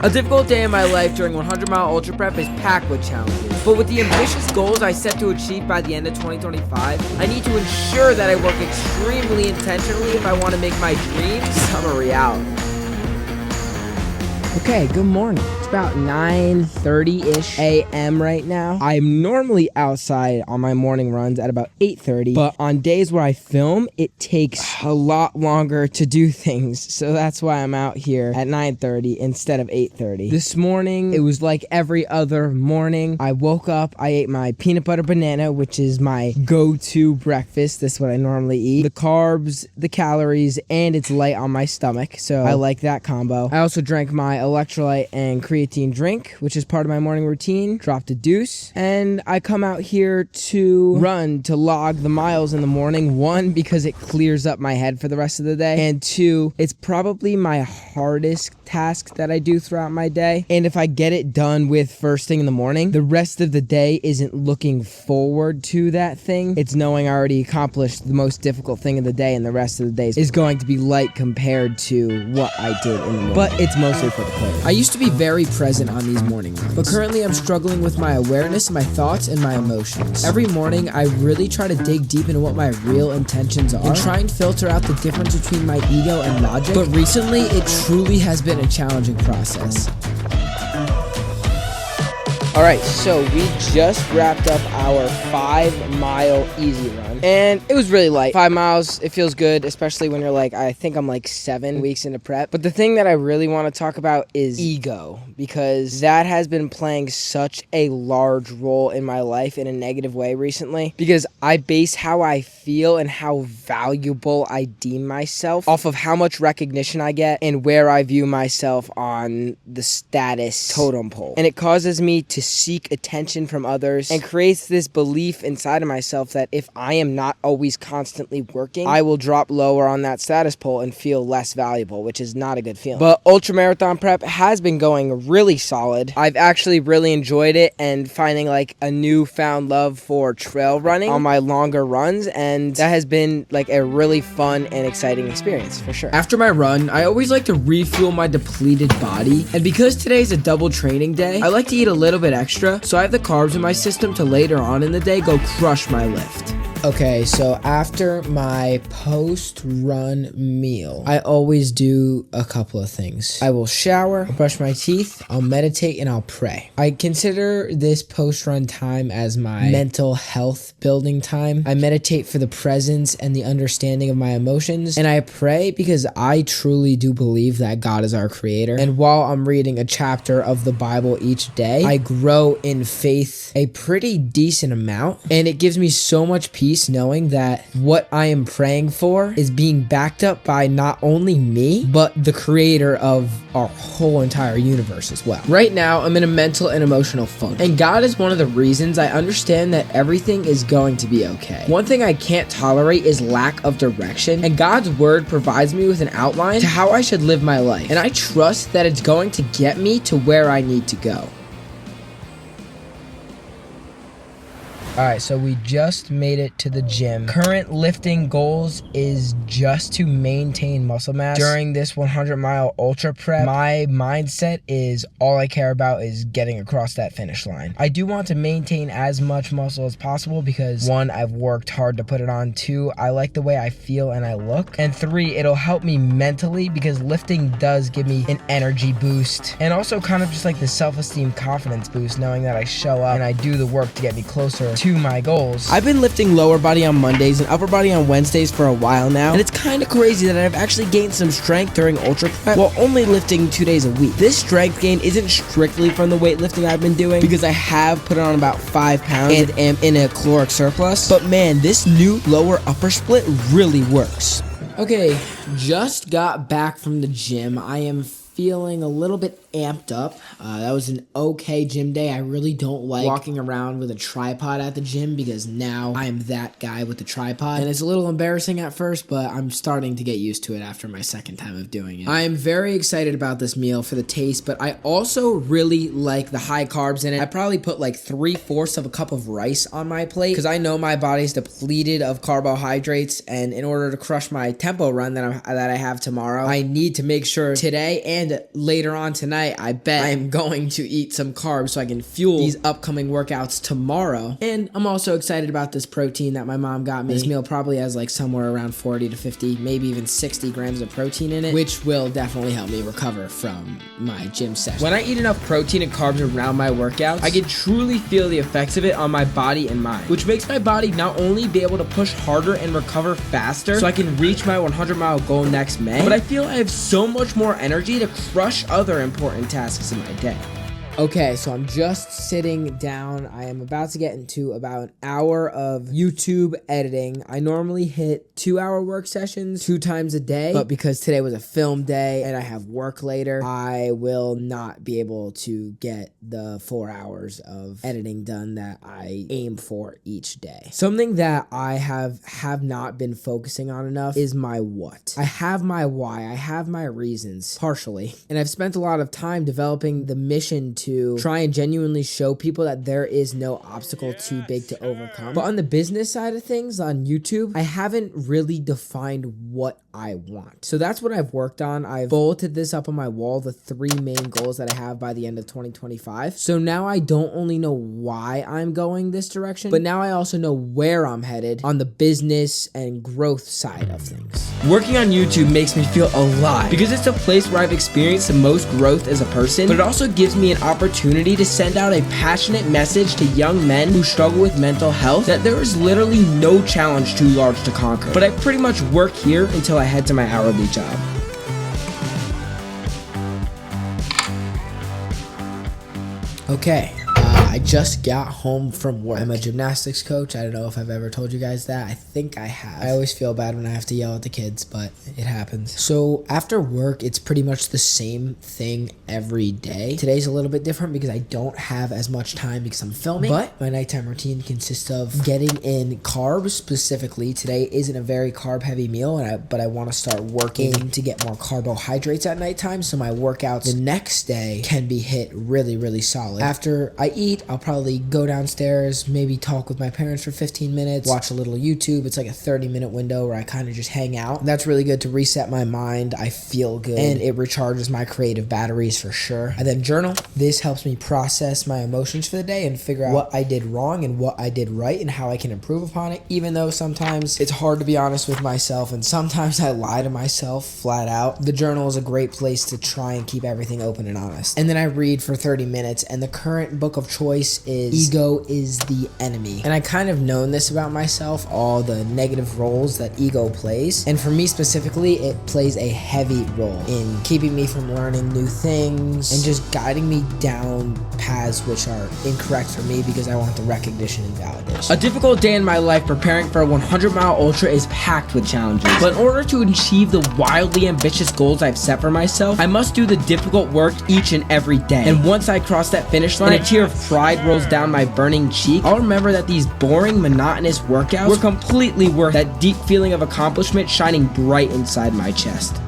A difficult day in my life during 100-mile ultra prep is packed with challenges. But with the ambitious goals I set to achieve by the end of 2025, I need to ensure that I work extremely intentionally if I want to make my dreams become a reality. Okay, good morning. It's about 9:30-ish a.m. right now. I'm normally outside on my morning runs at about 8:30, but on days where I film, it takes a lot longer to do things. So that's why I'm out here at 9:30 instead of 8:30. This morning, it was like every other morning. I woke up, I ate my peanut butter banana, which is my go-to breakfast. That's what I normally eat. The carbs, the calories, and it's light on my stomach, so I like that combo. I also drank my electrolyte and creatine drink, which is part of my morning routine. Dropped a deuce, and I come out here to run, to log the miles in the morning. One, because it clears up my head for the rest of the day, and two, it's probably my hardest task that I do throughout my day. And if I get it done with first thing in the morning, the rest of the day isn't looking forward to that thing. It's knowing I already accomplished the most difficult thing of the day, and the rest of the day is going to be light compared to what I did in the morning. But it's mostly for the clarity. I used to be very present on these morning runs, but currently I'm struggling with my awareness, my thoughts, and my emotions. Every morning, I really try to dig deep into what my real intentions are and try and filter out the difference between my ego and logic, but recently, it truly has been a challenging process. All right, so we just wrapped up our 5-mile easy run, and it was really light. 5 miles, it feels good, especially when you're like, I think I'm like 7 weeks into prep. But the thing that I really want to talk about is ego, because that has been playing such a large role in my life in a negative way recently, because I base how I feel and how valuable I deem myself off of how much recognition I get and where I view myself on the status totem pole. And it causes me to seek attention from others and creates this belief inside of myself that if I am not always constantly working, I will drop lower on that status pole and feel less valuable, which is not a good feeling. But ultramarathon prep has been going really solid. I've actually really enjoyed it and finding like a newfound love for trail running on my longer runs, and that has been like a really fun and exciting experience for sure. After my run, I always like to refuel my depleted body, and because today's a double training day, I like to eat a little bit extra, so I have the carbs in my system to later on in the day go crush my lift. Okay, so after my post-run meal, I always do a couple of things. I will shower, I'll brush my teeth, I'll meditate, and I'll pray. I consider this post-run time as my mental health building time. I meditate for the presence and the understanding of my emotions, and I pray because I truly do believe that God is our creator. And while I'm reading a chapter of the Bible each day, I grow in faith a pretty decent amount, and it gives me so much peace knowing that what I am praying for is being backed up by not only me, but the creator of our whole entire universe as well. Right now, I'm in a mental and emotional funk, and God is one of the reasons I understand that everything is going to be okay. One thing I can't tolerate is lack of direction, and God's word provides me with an outline to how I should live my life, and I trust that it's going to get me to where I need to go. Alright, so we just made it to the gym. Current lifting goals is just to maintain muscle mass during this 100-mile ultra prep. My mindset is all I care about is getting across that finish line. I do want to maintain as much muscle as possible because 1, I've worked hard to put it on. 2, I like the way I feel and I look. And 3, it'll help me mentally because lifting does give me an energy boost and also kind of just like the self-esteem confidence boost knowing that I show up and I do the work to get me closer to my goals. I've been lifting lower body on Mondays and upper body on Wednesdays for a while now, and it's kind of crazy that I've actually gained some strength during ultra prep while only lifting 2 days a week. This strength gain isn't strictly from the weightlifting I've been doing because I have put on about 5 pounds and am in a caloric surplus, but man, this new lower upper split really works. Okay, just got back from the gym. I am feeling a little bit amped up. That was an okay gym day. I really don't like walking around with a tripod at the gym because now I'm that guy with the tripod. And it's a little embarrassing at first, but I'm starting to get used to it after my second time of doing it. I am very excited about this meal for the taste, but I also really like the high carbs in it. I probably put like 3/4 of a cup of rice on my plate because I know my body's depleted of carbohydrates, and in order to crush my tempo run that I have tomorrow, I need to make sure today and And later on tonight, I bet I'm going to eat some carbs so I can fuel these upcoming workouts tomorrow. And I'm also excited about this protein that my mom got me. This meal probably has like somewhere around 40 to 50, maybe even 60 grams of protein in it, which will definitely help me recover from my gym session. When I eat enough protein and carbs around my workouts, I can truly feel the effects of it on my body and mind, which makes my body not only be able to push harder and recover faster so I can reach my 100-mile goal next May, but I feel I have so much more energy to crush other important tasks in my day. Okay, so I'm just sitting down. I am about to get into about an hour of YouTube editing. I normally hit 2-hour work sessions 2 times a day, but because today was a film day and I have work later, I will not be able to get the 4 hours of editing done that I aim for each day. Something that I have not been focusing on enough is my what. I have my why. I have my reasons, partially, and I've spent a lot of time developing the mission to try and genuinely show people that there is no obstacle too big to overcome. But on the business side of things on YouTube, I haven't really defined what I want. So that's what I've worked on. I've bulleted this up on my wall, the 3 main goals that I have by the end of 2025. So now I don't only know why I'm going this direction, but now I also know where I'm headed on the business and growth side of things. Working on YouTube makes me feel alive because it's a place where I've experienced the most growth as a person, but it also gives me an opportunity to send out a passionate message to young men who struggle with mental health that there is literally no challenge too large to conquer. But I pretty much work here until I head to my hourly job. Okay. I just got home from work. I'm a gymnastics coach. I don't know if I've ever told you guys that. I think I have. I always feel bad when I have to yell at the kids, but it happens. So after work, it's pretty much the same thing every day. Today's a little bit different because I don't have as much time because I'm filming, but my nighttime routine consists of getting in carbs specifically. Today isn't a very carb heavy meal, but I want to start working to get more carbohydrates at nighttime so my workouts the next day can be hit really, really solid. After I eat, I'll probably go downstairs, maybe talk with my parents for 15 minutes, watch a little YouTube. It's like a 30-minute window where I kind of just hang out. That's really good to reset my mind. I feel good and it recharges my creative batteries for sure. I then journal. This helps me process my emotions for the day and figure out what I did wrong and what I did right and how I can improve upon it, even though sometimes it's hard to be honest with myself and sometimes I lie to myself flat out. The journal is a great place to try and keep everything open and honest. And then I read for 30 minutes and the current book of choice is Ego is the Enemy. And I kind of known this about myself, all the negative roles that ego plays. And for me specifically, it plays a heavy role in keeping me from learning new things and just guiding me down paths which are incorrect for me because I want the recognition and validation. A difficult day in my life preparing for a 100-mile ultra is packed with challenges. But in order to achieve the wildly ambitious goals I've set for myself, I must do the difficult work each and every day. And once I cross that finish line, and a tear of pride rolls down my burning cheek, I'll remember that these boring, monotonous workouts were completely worth that deep feeling of accomplishment shining bright inside my chest.